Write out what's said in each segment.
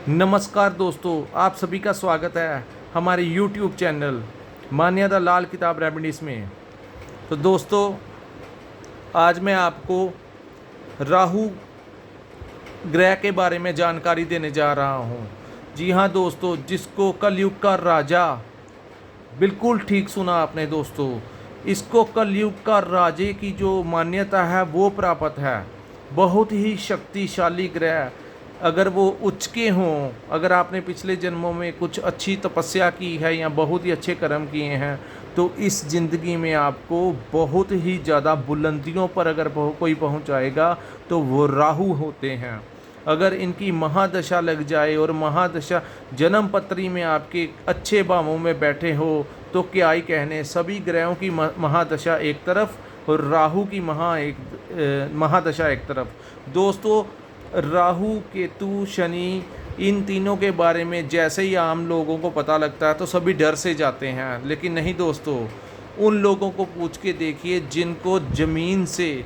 नमस्कार दोस्तों, आप सभी का स्वागत है हमारे YouTube चैनल मान्यता लाल किताब रेमेडीज में। तो दोस्तों, आज मैं आपको राहु ग्रह के बारे में जानकारी देने जा रहा हूँ। जी हाँ दोस्तों, जिसको कलयुग का राजा, बिल्कुल ठीक सुना आपने दोस्तों, इसको कलयुग का राजे की जो मान्यता है वो प्राप्त है। बहुत ही शक्तिशाली ग्रह, अगर वो उच्च के हों, अगर आपने पिछले जन्मों में कुछ अच्छी तपस्या की है या बहुत ही अच्छे कर्म किए हैं, तो इस ज़िंदगी में आपको बहुत ही ज़्यादा बुलंदियों पर अगर कोई पहुंचाएगा तो वो राहु होते हैं। अगर इनकी महादशा लग जाए और महादशा जन्म पत्री में आपके अच्छे भावों में बैठे हो तो क्या ही कहने। सभी ग्रहों की महादशा एक तरफ और राहु की महादशा एक तरफ। दोस्तों, राहु केतु शनि, इन तीनों के बारे में जैसे ही आम लोगों को पता लगता है तो सभी डर से जाते हैं, लेकिन नहीं दोस्तों, उन लोगों को पूछ के देखिए जिनको ज़मीन से,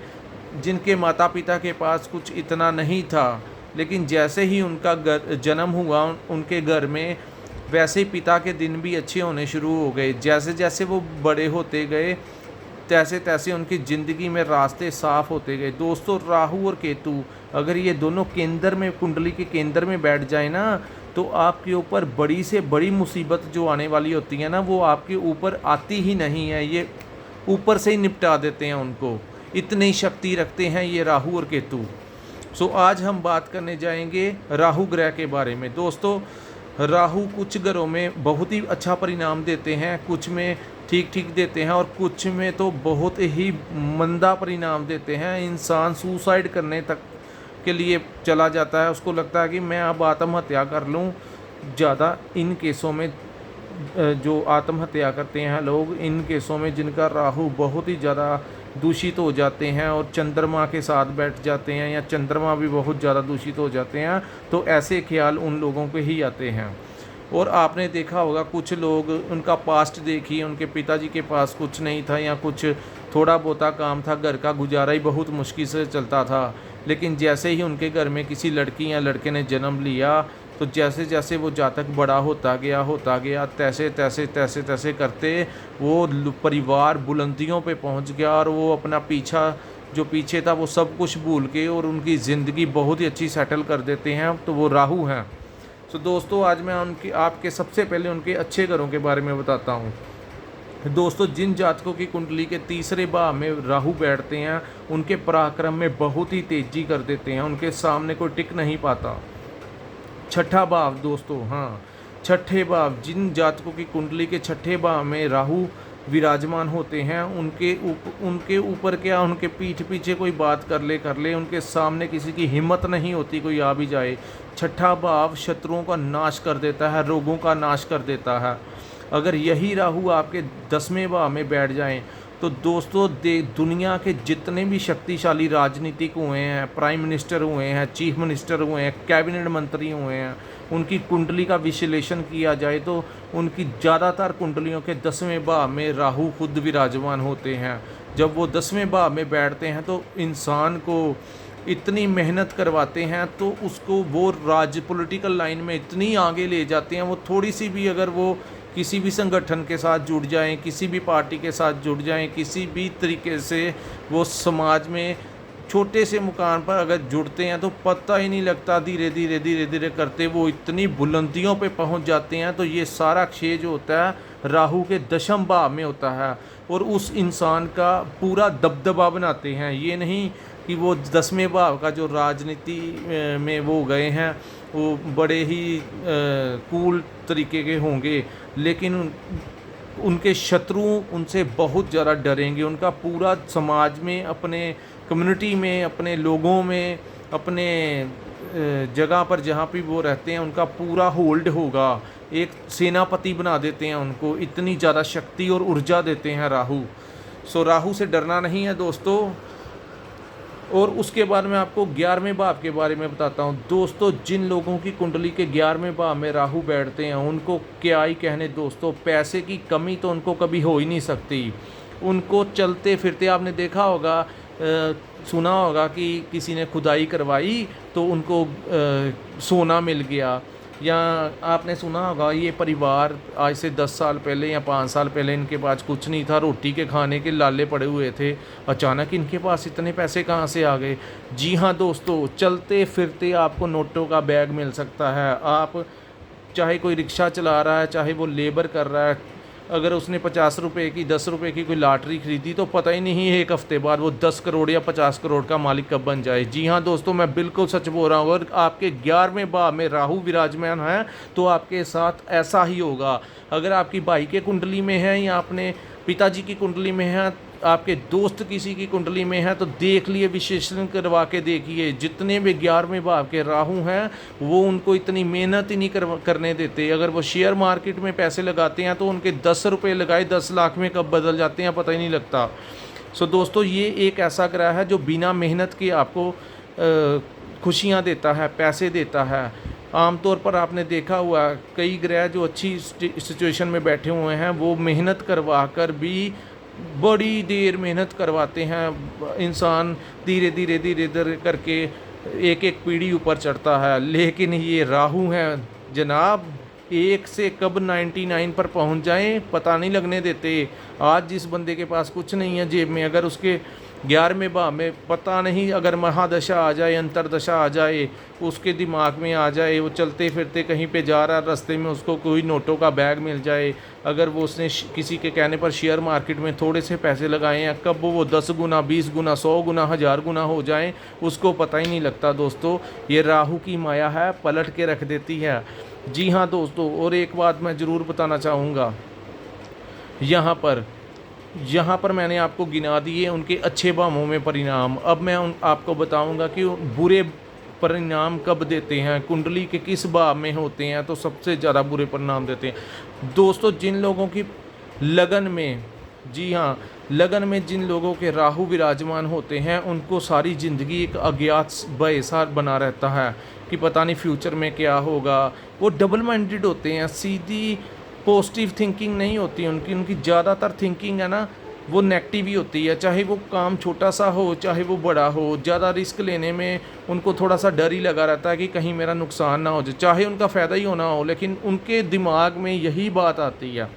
जिनके माता पिता के पास कुछ इतना नहीं था, लेकिन जैसे ही उनका जन्म हुआ उनके घर में, वैसे ही पिता के दिन भी अच्छे होने शुरू हो गए। जैसे जैसे वो बड़े होते गए तैसे तैसे उनकी ज़िंदगी में रास्ते साफ होते गए। दोस्तों, राहु और केतु अगर ये दोनों केंद्र में, कुंडली के केंद्र में बैठ जाए ना, तो आपके ऊपर बड़ी से बड़ी मुसीबत जो आने वाली होती है ना, वो आपके ऊपर आती ही नहीं है। ये ऊपर से ही निपटा देते हैं उनको, इतनी शक्ति रखते हैं ये राहु और केतु। आज हम बात करने जाएंगे राहु ग्रह के बारे में। दोस्तों, राहु कुछ घरों में बहुत ही अच्छा परिणाम देते हैं, कुछ में ठीक ठीक देते हैं और कुछ में तो बहुत ही मंदा परिणाम देते हैं। इंसान सुसाइड करने तक के लिए चला जाता है, उसको लगता है कि मैं अब आत्महत्या कर लूं। ज़्यादा इन केसों में जो आत्महत्या करते हैं लोग, इन केसों में जिनका राहु बहुत ही ज़्यादा दूषित हो जाते हैं और चंद्रमा के साथ बैठ जाते हैं या चंद्रमा भी बहुत ज़्यादा दूषित हो जाते हैं, तो ऐसे ख्याल उन लोगों के ही आते हैं। और आपने देखा होगा कुछ लोग, उनका पास्ट देखिए, उनके पिताजी के पास कुछ नहीं था या कुछ थोड़ा बहुता काम था, घर का गुजारा ही बहुत मुश्किल से चलता था, लेकिन जैसे ही उनके घर में किसी लड़की या लड़के ने जन्म लिया, तो जैसे जैसे वो जातक बड़ा होता गया तैसे तैसे तैसे तैसे करते वो परिवार बुलंदियों पे पहुंच गया और वो अपना जो पीछे था वो सब कुछ भूल के और उनकी ज़िंदगी बहुत ही अच्छी सेटल कर देते हैं। तो वो राहु हैं। दोस्तों, आज मैं आपके सबसे पहले उनके अच्छे घरों के बारे में बताता हूँ। दोस्तों, जिन जातकों की कुंडली के तीसरे भाव में राहु बैठते हैं, उनके पराक्रम में बहुत ही तेजी कर देते हैं, उनके सामने कोई टिक नहीं पाता। छठा भाव दोस्तों, हाँ, छठे भाव, जिन जातकों की कुंडली के छठे भाव में राहु विराजमान होते हैं, उनके ऊपर क्या, उनके पीठ पीछे कोई बात कर ले, उनके सामने किसी की हिम्मत नहीं होती कोई आ भी जाए। छठा भाव शत्रुओं का नाश कर देता है, रोगों का नाश कर देता है। अगर यही राहु आपके 10वें भाव में बैठ जाएं, तो दोस्तों दुनिया के जितने भी शक्तिशाली राजनीतिक हुए हैं, प्राइम मिनिस्टर हुए हैं, चीफ मिनिस्टर हुए हैं, कैबिनेट मंत्री हुए हैं, उनकी कुंडली का विश्लेषण किया जाए तो उनकी ज़्यादातर कुंडलियों के 10वें भाव में राहु खुद विराजमान होते हैं। जब वो 10वें भाव में बैठते हैं तो इंसान को इतनी मेहनत करवाते हैं, तो उसको वो पॉलिटिकल लाइन में इतनी आगे ले जाते हैं। वो थोड़ी सी भी, अगर वो किसी भी संगठन के साथ जुड़ जाएं, किसी भी पार्टी के साथ जुड़ जाएं, किसी भी तरीके से वो समाज में छोटे से मुकाम पर अगर जुड़ते हैं तो पता ही नहीं लगता, धीरे धीरे धीरे धीरे करते वो इतनी बुलंदियों पे पहुंच जाते हैं। तो ये सारा क्षय जो होता है राहु के 10वें भाव में होता है और उस इंसान का पूरा दबदबा बनाते हैं। ये नहीं कि वो 10वें भाव का जो राजनीति में वो गए हैं वो बड़े ही कूल तरीके के होंगे, लेकिन उनके शत्रु उनसे बहुत ज़्यादा डरेंगे। उनका पूरा समाज में, अपने कम्युनिटी में, अपने लोगों में, अपने जगह पर जहाँ पे वो रहते हैं, उनका पूरा होल्ड होगा। एक सेनापति बना देते हैं उनको, इतनी ज़्यादा शक्ति और ऊर्जा देते हैं राहु। राहु से डरना नहीं है दोस्तों। और उसके बाद मैं आपको 11वें भाव के बारे में बताता हूँ। दोस्तों, जिन लोगों की कुंडली के 11वें भाव में राहु बैठते हैं, उनको क्या ही कहने दोस्तों, पैसे की कमी तो उनको कभी हो ही नहीं सकती। उनको चलते फिरते, आपने देखा होगा, सुना होगा कि किसी ने खुदाई करवाई तो उनको सोना मिल गया। या आपने सुना होगा ये परिवार आज से 10 साल पहले या 5 साल पहले इनके पास कुछ नहीं था, रोटी के खाने के लाले पड़े हुए थे, अचानक इनके पास इतने पैसे कहाँ से आ गए। जी हाँ दोस्तों, चलते फिरते आपको नोटों का बैग मिल सकता है। आप चाहे कोई रिक्शा चला रहा है, चाहे वो लेबर कर रहा है, अगर उसने 50 रुपये की 10 रुपये की कोई लॉटरी खरीदी तो पता ही नहीं है एक हफ्ते बाद वो 10 करोड़ या 50 करोड़ का मालिक कब बन जाए। जी हाँ दोस्तों, मैं बिल्कुल सच बोल रहा हूँ। अगर आपके 11वें भाव में राहु विराजमान है तो आपके साथ ऐसा ही होगा। अगर आपकी भाई के कुंडली में है या अपने पिताजी की कुंडली में है, आपके दोस्त किसी की कुंडली में है, तो देख लिए, विश्लेषण करवा के देखिए। जितने भी 11वें भाव के राहु हैं वो उनको इतनी मेहनत ही नहीं करने देते। अगर वो शेयर मार्केट में पैसे लगाते हैं तो उनके 10 रुपये लगाए 10 लाख में कब बदल जाते हैं पता ही नहीं लगता। सो दोस्तों, ये एक ऐसा ग्रह है जो बिना मेहनत के आपको खुशियाँ देता है, पैसे देता है। आमतौर पर आपने देखा हुआ कई ग्रह जो अच्छी सिचुएशन में बैठे हुए हैं वो मेहनत करवा कर भी बड़ी देर मेहनत करवाते हैं। इंसान धीरे धीरे धीरे धीरे करके एक एक पीढ़ी ऊपर चढ़ता है। लेकिन ये राहु हैं जनाब, एक से कब 99 पर पहुंच जाएं पता नहीं लगने देते। आज जिस बंदे के पास कुछ नहीं है जेब में, अगर उसके 11वें भाव में पता नहीं, अगर महादशा आ जाए, अंतरदशा आ जाए, उसके दिमाग में आ जाए, वो चलते फिरते कहीं पे जा रहा है, रास्ते में उसको कोई नोटों का बैग मिल जाए, अगर वो उसने किसी के कहने पर शेयर मार्केट में थोड़े से पैसे लगाए हैं, कब वो 10 गुना 20 गुना 100 गुना 1000 गुना हो जाएं उसको पता ही नहीं लगता। दोस्तों, ये राहु की माया है, पलट के रख देती है। जी हाँ दोस्तों, और एक बात मैं ज़रूर बताना चाहूँगा, यहाँ पर मैंने आपको गिना दिए उनके अच्छे भावों में परिणाम। अब मैं आपको बताऊंगा कि बुरे परिणाम कब देते हैं, कुंडली के किस भाव में होते हैं तो सबसे ज़्यादा बुरे परिणाम देते हैं। दोस्तों, जिन लोगों की लगन में, जी हाँ, लगन में जिन लोगों के राहु विराजमान होते हैं उनको सारी ज़िंदगी एक अज्ञात भय सा बना रहता है कि पता नहीं फ्यूचर में क्या होगा। वो डबल माइंडेड होते हैं, सीधी पॉजिटिव थिंकिंग नहीं होती उनकी ज़्यादातर थिंकिंग है ना वो नेगेटिव ही होती है। चाहे वो काम छोटा सा हो चाहे वो बड़ा हो, ज़्यादा रिस्क लेने में उनको थोड़ा सा डर ही लगा रहता है कि कहीं मेरा नुकसान ना हो जाए, चाहे उनका फ़ायदा ही होना हो, लेकिन उनके दिमाग में यही बात आती है।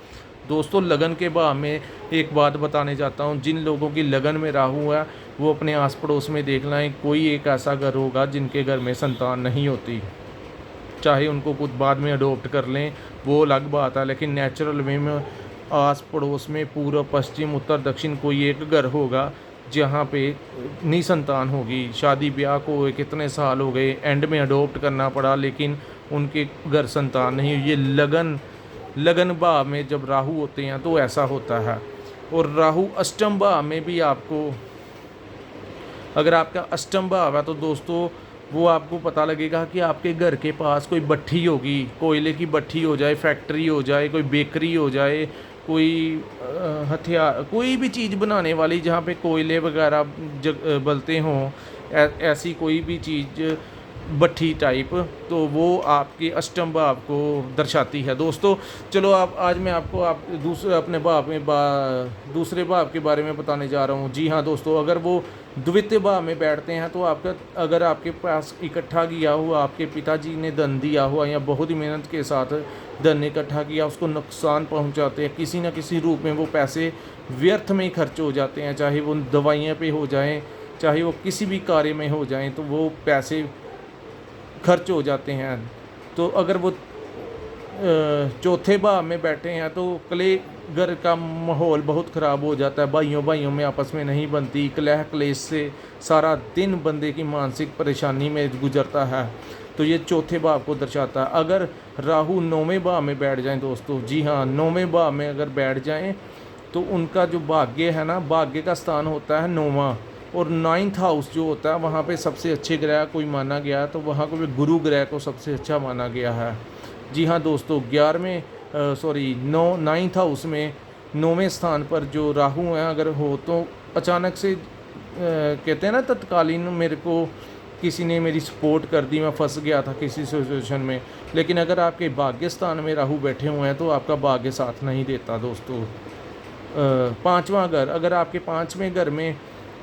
दोस्तों, लगन के भाव में एक बात बताने जाता हूँ, जिन लोगों की लगन में राहु है वो अपने आस पड़ोस में देख लाएँ, कोई एक ऐसा घर होगा जिनके घर में संतान नहीं होती। चाहे उनको कुछ बाद में अडोप्ट कर लें वो अलग बात है, लेकिन नेचुरल वे में आस पड़ोस में पूर्व पश्चिम उत्तर दक्षिण कोई एक घर होगा जहाँ पे निसंतान होगी। शादी ब्याह को कितने साल हो गए, एंड में अडोप्ट करना पड़ा लेकिन उनके घर संतान नहीं। ये लगन भाव में जब राहु होते हैं तो ऐसा होता है। और राहु अष्टम भाव में भी आपको, अगर आपका अष्टम भाव है तो दोस्तों वो आपको पता लगेगा कि आपके घर के पास कोई भट्ठी होगी, कोयले की भट्ठी हो जाए, फैक्ट्री हो जाए, कोई बेकरी हो जाए, कोई हथियार, कोई भी चीज़ बनाने वाली जहाँ पे कोयले वगैरह बलते हों, ऐसी कोई भी चीज़ भट्ठी टाइप, तो वो आपके अष्टम भाव को दर्शाती है। दोस्तों चलो आज मैं आपको दूसरे भाव के बारे में बताने जा रहा हूँ। जी हाँ दोस्तों, अगर वो द्वितीय भाव में बैठते हैं तो अगर आपके पास इकट्ठा किया हुआ, आपके पिताजी ने धन दिया हुआ या बहुत ही मेहनत के साथ धन इकट्ठा किया, उसको नुकसान पहुंचाते हैं किसी न किसी रूप में, वो पैसे व्यर्थ में ही खर्च हो जाते हैं, चाहे वो दवाइयाँ पे हो जाएं, चाहे वो किसी भी कार्य में हो जाएं, तो वो पैसे खर्च हो जाते हैं। तो अगर वो चौथे भाव में बैठे हैं तो घर का माहौल बहुत ख़राब हो जाता है, भाइयों में आपस में नहीं बनती, कलह क्लेश से सारा दिन बंदे की मानसिक परेशानी में गुजरता है। तो ये चौथे भाव को दर्शाता है। अगर राहु 9वें भाव में बैठ जाएं दोस्तों, जी हाँ 9वें भाव में अगर बैठ जाएं तो उनका जो भाग्य है ना, भाग्य का स्थान होता है 9वां, और 9th हाउस जो होता है वहाँ पे सबसे अच्छे ग्रह कोई माना गया तो वहाँ को भी गुरु ग्रह को सबसे अच्छा माना गया है। जी हाँ दोस्तों, 9th हाउस में 9वें स्थान पर जो राहु हैं अगर हो तो अचानक से कहते हैं ना तत्कालीन मेरे को किसी ने मेरी सपोर्ट कर दी, मैं फंस गया था किसी सिचुएशन में, लेकिन अगर आपके भाग्य स्थान में राहु बैठे हुए हैं तो आपका भाग्य साथ नहीं देता दोस्तों। 5वां घर, अगर आपके 5वें घर में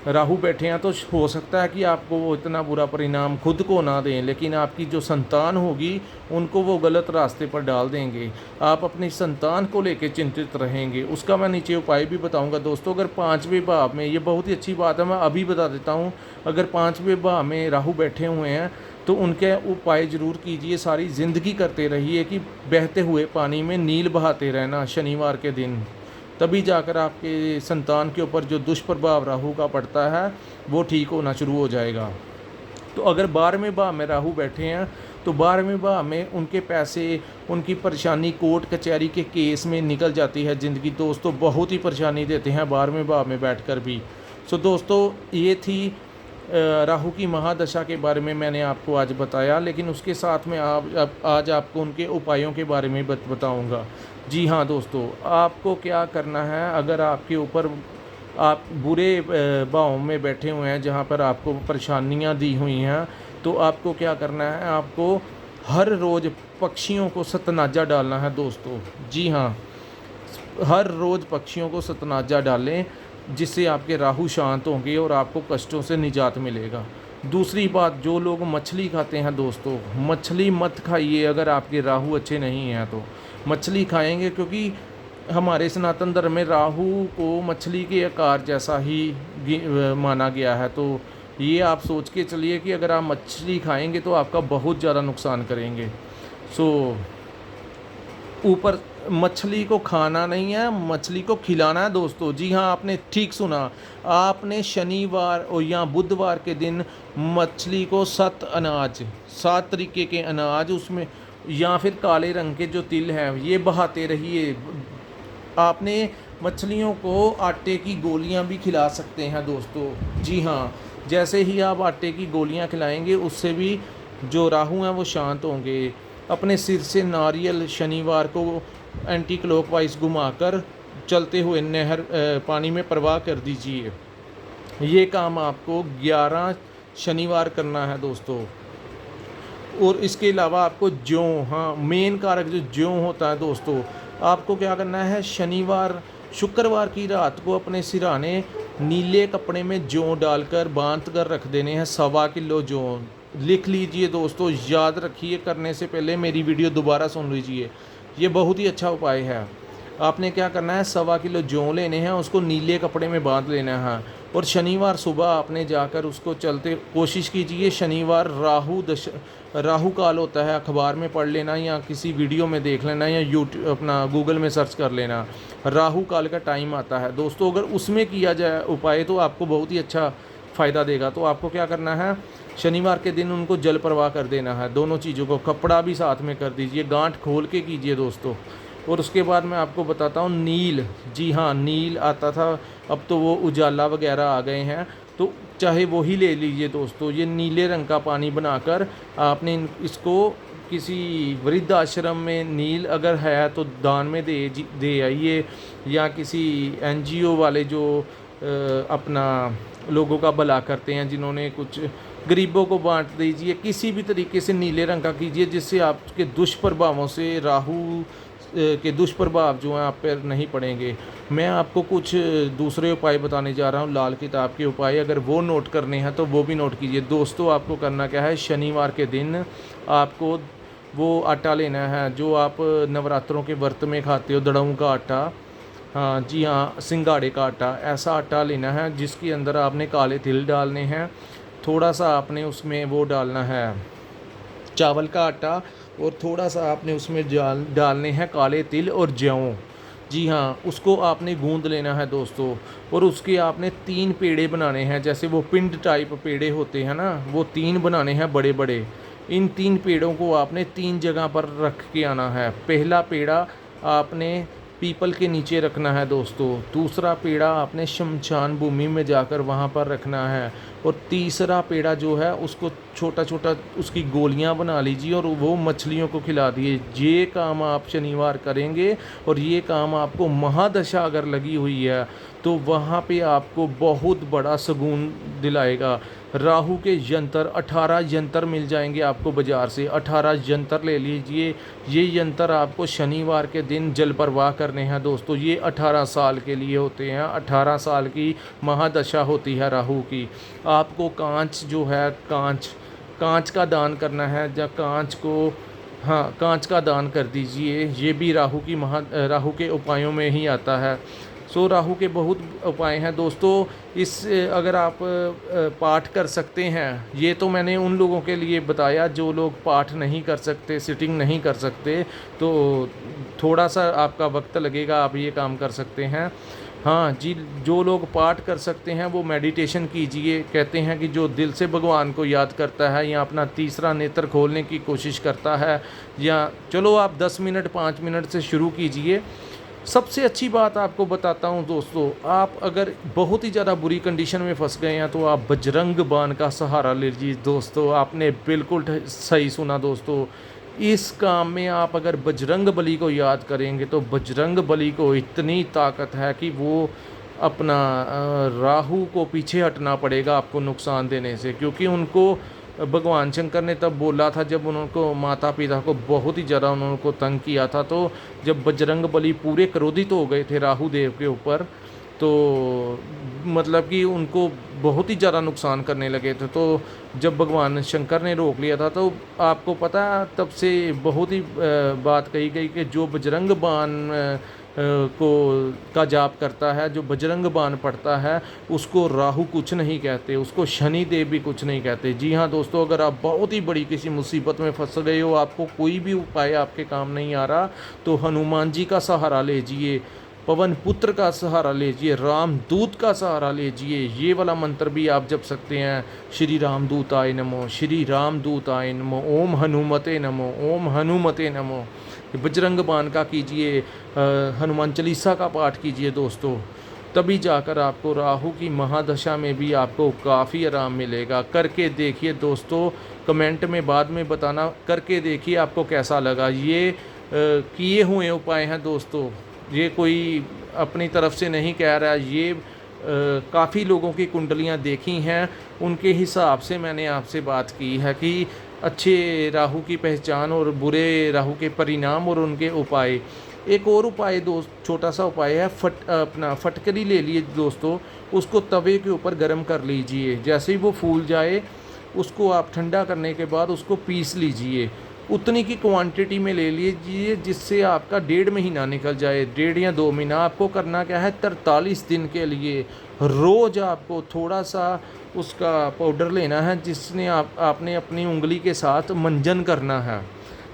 राहु बैठे हैं तो हो सकता है कि आपको वो इतना बुरा परिणाम खुद को ना दें, लेकिन आपकी जो संतान होगी उनको वो गलत रास्ते पर डाल देंगे। आप अपनी संतान को लेकर चिंतित रहेंगे। उसका मैं नीचे उपाय भी बताऊंगा दोस्तों। अगर 5वें भाव में, ये बहुत ही अच्छी बात है, मैं अभी बता देता हूँ, अगर 5वें भाव में राहु बैठे हुए हैं तो उनके उपाय ज़रूर कीजिए। सारी ज़िंदगी करते रहिए कि बहते हुए पानी में नील बहाते रहना शनिवार के दिन, तभी जाकर आपके संतान के ऊपर जो दुष्प्रभाव राहु का पड़ता है वो ठीक होना शुरू हो जाएगा। तो अगर 12वें भाव में राहु बैठे हैं तो 12वें भाव में उनके पैसे, उनकी परेशानी कोर्ट कचहरी के केस में निकल जाती है ज़िंदगी। दोस्तों बहुत ही परेशानी देते हैं 12वें भाव में बैठकर भी। सो दोस्तों ये थी राहु की महादशा के बारे में मैंने आपको आज बताया, लेकिन उसके साथ में आज आपको उनके उपायों के बारे में बताऊंगा। जी हाँ दोस्तों, आपको क्या करना है, अगर आपके ऊपर आप बुरे भाव में बैठे हुए हैं जहाँ पर आपको परेशानियाँ दी हुई हैं, तो आपको क्या करना है, आपको हर रोज़ पक्षियों को सतनाजा डालना है दोस्तों। जी हाँ, हर रोज़ पक्षियों को सतनाजा डालें, जिससे आपके राहु शांत होंगे और आपको कष्टों से निजात मिलेगा। दूसरी बात, जो लोग मछली खाते हैं दोस्तों, मछली मत खाइए। अगर आपके राहु अच्छे नहीं हैं तो मछली खाएंगे, क्योंकि हमारे सनातन धर्म में राहु को मछली के आकार जैसा ही माना गया है। तो ये आप सोच के चलिए कि अगर आप मछली खाएंगे तो आपका बहुत ज़्यादा नुकसान करेंगे। ऊपर मछली को खाना नहीं है, मछली को खिलाना है दोस्तों। जी हाँ, आपने ठीक सुना। आपने शनिवार और या बुधवार के दिन मछली को 7 तरीके के अनाज उसमें, या फिर काले रंग के जो तिल हैं, ये बहाते रहिए। आपने मछलियों को आटे की गोलियां भी खिला सकते हैं दोस्तों। जी हाँ, जैसे ही आप आटे की गोलियां खिलाएंगे उससे भी जो राहु हैं वो शांत होंगे। अपने सिर से नारियल शनिवार को एंटी क्लॉकवाइज घुमाकर चलते हुए नहर पानी में प्रवाह कर दीजिए। ये काम आपको 11 शनिवार करना है दोस्तों। और इसके अलावा आपको ज्यों, हाँ मेन कारक जो ज्यों होता है दोस्तों, आपको क्या करना है, शुक्रवार की रात को अपने सिरहाने नीले कपड़े में ज्यों डालकर बांध कर रख देने हैं। 1.25 किलो ज्यों लिख लीजिए दोस्तों, याद रखिए। करने से पहले मेरी वीडियो दोबारा सुन लीजिए, ये बहुत ही अच्छा उपाय है। आपने क्या करना है, 1.25 किलो जौ लेने हैं, उसको नीले कपड़े में बांध लेना है और शनिवार सुबह आपने जाकर उसको चलते कोशिश कीजिए। शनिवार राहु काल होता है, अखबार में पढ़ लेना या किसी वीडियो में देख लेना या यूट्यूब अपना गूगल में सर्च कर लेना, राहु काल का टाइम आता है दोस्तों। अगर उसमें किया जाए उपाय तो आपको बहुत ही अच्छा फ़ायदा देगा। तो आपको क्या करना है, शनिवार के दिन उनको जल प्रवाह कर देना है, दोनों चीज़ों को। कपड़ा भी साथ में कर दीजिए, गांठ खोल के कीजिए दोस्तों। और उसके बाद मैं आपको बताता हूँ नील। जी हाँ, नील आता था, अब तो वो उजाला वगैरह आ गए हैं, तो चाहे वो ही ले लीजिए दोस्तों। ये नीले रंग का पानी बनाकर आपने इसको किसी वृद्ध आश्रम में, नील अगर है तो दान में दे आइए, या किसी NGO वाले जो अपना लोगों का भला करते हैं, जिन्होंने कुछ गरीबों को बांट दीजिए। किसी भी तरीके से नीले रंग का कीजिए, जिससे आपके दुष्प्रभावों से, राहु के दुष्प्रभाव जो हैं आप पर नहीं पड़ेंगे। मैं आपको कुछ दूसरे उपाय बताने जा रहा हूँ, लाल किताब के उपाय। अगर वो नोट करने हैं तो वो भी नोट कीजिए दोस्तों। आपको करना क्या है, शनिवार के दिन आपको वो आटा लेना है जो आप नवरात्रों के व्रत में खाते हो, दड़ों का आटा। हाँ जी हाँ, सिंगाड़े का आटा, ऐसा आटा लेना है जिसके अंदर आपने काले तिल डालने हैं। थोड़ा सा आपने उसमें वो डालना है चावल का आटा, और थोड़ा सा आपने उसमें डालने हैं काले तिल और जौ। जी हाँ, उसको आपने गूंद लेना है दोस्तों। और उसके आपने 3 पेड़े बनाने हैं, जैसे वो पिंड टाइप पेड़े होते हैं ना, वो 3 बनाने हैं बड़े बड़े। इन 3 पेड़ों को आपने 3 जगह पर रख के आना है। पहला पेड़ा आपने पीपल के नीचे रखना है दोस्तों। दूसरा पेड़ा आपने शमशान भूमि में जाकर वहाँ पर रखना है। और तीसरा पेड़ा जो है उसको छोटा छोटा उसकी गोलियाँ बना लीजिए और वो मछलियों को खिला दिए। ये काम आप शनिवार करेंगे और ये काम आपको महादशा अगर लगी हुई है तो वहाँ पे आपको बहुत बड़ा सुकून दिलाएगा। राहु के यंत्र 18 यंत्र मिल जाएंगे आपको बाज़ार से। 18 यंत्र ले लीजिए। ये यंत्र आपको शनिवार के दिन जल प्रवाह करने हैं दोस्तों। ये 18 साल के लिए होते हैं। 18 साल की महादशा होती है राहु की। आपको कांच जो है, कांच का दान करना है, या कांच को, हाँ, कांच का दान कर दीजिए। ये भी राहु के उपायों में ही आता है। राहु के बहुत उपाय हैं दोस्तों। अगर आप पाठ कर सकते हैं, ये तो मैंने उन लोगों के लिए बताया जो लोग पाठ नहीं कर सकते, सिटिंग नहीं कर सकते, तो थोड़ा सा आपका वक्त लगेगा, आप ये काम कर सकते हैं। हाँ जी, जो लोग पाठ कर सकते हैं वो मेडिटेशन कीजिए। कहते हैं कि जो दिल से भगवान को याद करता है, या अपना तीसरा नेत्र खोलने की कोशिश करता है, या चलो आप 10 मिनट 5 मिनट से शुरू कीजिए। सबसे अच्छी बात आपको बताता हूँ दोस्तों, आप अगर बहुत ही ज़्यादा बुरी कंडीशन में फंस गए हैं तो आप बजरंग बाण का सहारा लीजिए दोस्तों। आपने बिल्कुल सही सुना दोस्तों। इस काम में आप अगर बजरंग बली को याद करेंगे तो बजरंग बली को इतनी ताकत है कि वो अपना राहु को पीछे हटना पड़ेगा आपको नुकसान देने से। क्योंकि उनको भगवान शंकर ने तब बोला था जब उनको माता पिता को बहुत ही ज़्यादा उनको तंग किया था, तो जब बजरंग बली पूरे क्रोधित हो गए थे राहु देव के ऊपर, तो मतलब कि उनको बहुत ही ज़्यादा नुकसान करने लगे थे। तो जब भगवान शंकर ने रोक लिया था, तो आपको पता है तब से बहुत ही बात कही गई कि जो बजरंग बाण का जाप करता है, जो बजरंग बाण पढ़ता है, उसको राहु कुछ नहीं कहते, उसको शनि देव भी कुछ नहीं कहते। जी हाँ दोस्तों, अगर आप बहुत ही बड़ी किसी मुसीबत में फंस गए हो, आपको कोई भी उपाय आपके काम नहीं आ रहा, तो हनुमान जी का सहारा लीजिए, पवन पुत्र का सहारा लीजिए, रामदूत का सहारा लीजिए। ये वाला मंत्र भी आप जप सकते हैं। श्री रामदूताय नमो, श्री रामदूताय नमो, ओम हनुमते नमो, ओम हनुमते नमो। बजरंग बाण का कीजिए, हनुमान चालीसा का पाठ कीजिए दोस्तों। तभी जाकर आपको राहु की महादशा में भी आपको काफ़ी आराम मिलेगा। करके देखिए दोस्तों, कमेंट में बाद में बताना, करके देखिए आपको कैसा लगा। ये किए हुए उपाय हैं दोस्तों, ये कोई अपनी तरफ से नहीं कह रहा। ये काफ़ी लोगों की कुंडलियां देखी हैं, उनके हिसाब से मैंने आपसे बात की है कि अच्छे राहु की पहचान और बुरे राहु के परिणाम और उनके उपाय। एक और उपाय दोस्त, छोटा सा उपाय है, अपना फटकरी ले लिए दोस्तों, उसको तवे के ऊपर गर्म कर लीजिए। जैसे ही वो फूल जाए, उसको आप ठंडा करने के बाद उसको पीस लीजिए। उतनी की क्वांटिटी में ले लीजिए जिससे आपका 1.5 महीना निकल जाए। 1.5 या 2 महीना आपको करना क्या है, 43 दिन के लिए रोज़ आपको थोड़ा सा उसका पाउडर लेना है, जिसने आपने अपनी उंगली के साथ मंजन करना है।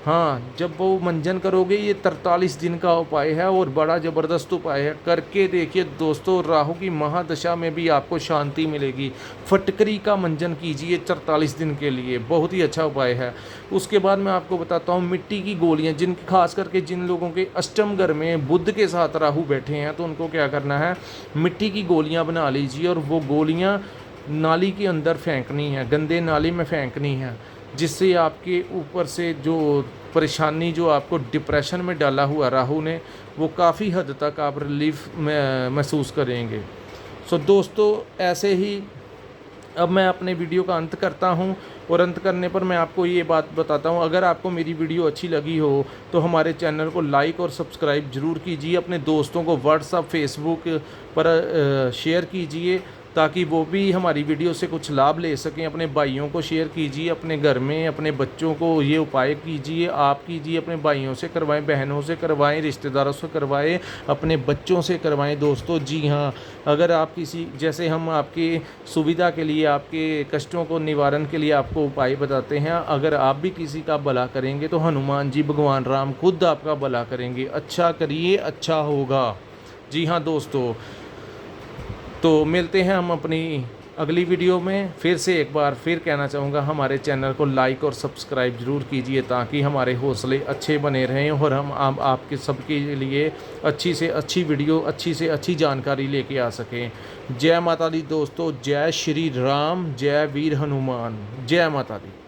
हाँ, जब वो मंजन करोगे, ये 43 दिन का उपाय है और बड़ा ज़बरदस्त उपाय है। करके देखिए दोस्तों, राहु की महादशा में भी आपको शांति मिलेगी। फटकरी का मंजन कीजिए 43 दिन के लिए, बहुत ही अच्छा उपाय है। उसके बाद मैं आपको बताता हूँ मिट्टी की गोलियाँ, खास करके जिन लोगों के अष्टम घर में बुध के साथ राहु बैठे हैं, तो उनको क्या करना है, मिट्टी की गोलियाँ बना लीजिए और वो गोलियाँ नाली के अंदर फेंकनी है, गंदे नाली में फेंकनी है, जिससे आपके ऊपर से जो परेशानी, जो आपको डिप्रेशन में डाला हुआ राहु ने, वो काफ़ी हद तक आप रिलीफ महसूस करेंगे। दोस्तों, ऐसे ही अब मैं अपने वीडियो का अंत करता हूं, और अंत करने पर मैं आपको ये बात बताता हूं, अगर आपको मेरी वीडियो अच्छी लगी हो तो हमारे चैनल को लाइक और सब्सक्राइब ज़रूर कीजिए। अपने दोस्तों को व्हाट्सएप, फेसबुक पर शेयर कीजिए, ताकि वो भी हमारी वीडियो से कुछ लाभ ले सकें। अपने भाइयों को शेयर कीजिए, अपने घर में अपने बच्चों को ये उपाय कीजिए, आप कीजिए, अपने भाइयों से करवाएं, बहनों से करवाएं, रिश्तेदारों से करवाएं, अपने बच्चों से करवाएं दोस्तों। जी हाँ, अगर आप किसी, जैसे हम आपकी सुविधा के लिए, आपके कष्टों को निवारण के लिए आपको उपाय बताते हैं, अगर आप भी किसी का भला करेंगे तो हनुमान जी, भगवान राम खुद आपका भला करेंगे। अच्छा करिए, अच्छा होगा। जी हाँ दोस्तों, तो मिलते हैं हम अपनी अगली वीडियो में। फिर से एक बार फिर कहना चाहूँगा, हमारे चैनल को लाइक और सब्सक्राइब ज़रूर कीजिए, ताकि हमारे हौसले अच्छे बने रहें और हम आपके सबके लिए अच्छी से अच्छी वीडियो, अच्छी से अच्छी जानकारी लेके आ सकें। जय माता दी दोस्तों, जय श्री राम, जय वीर हनुमान, जय माता दी।